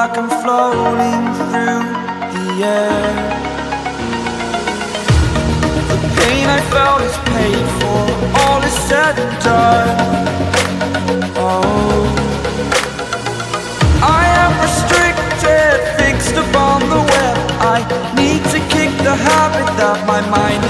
like I'm floating through the air. The pain I felt is paid for, all is said and done. Oh, I am restricted, fixed upon the web. I need to kick the habit that my mind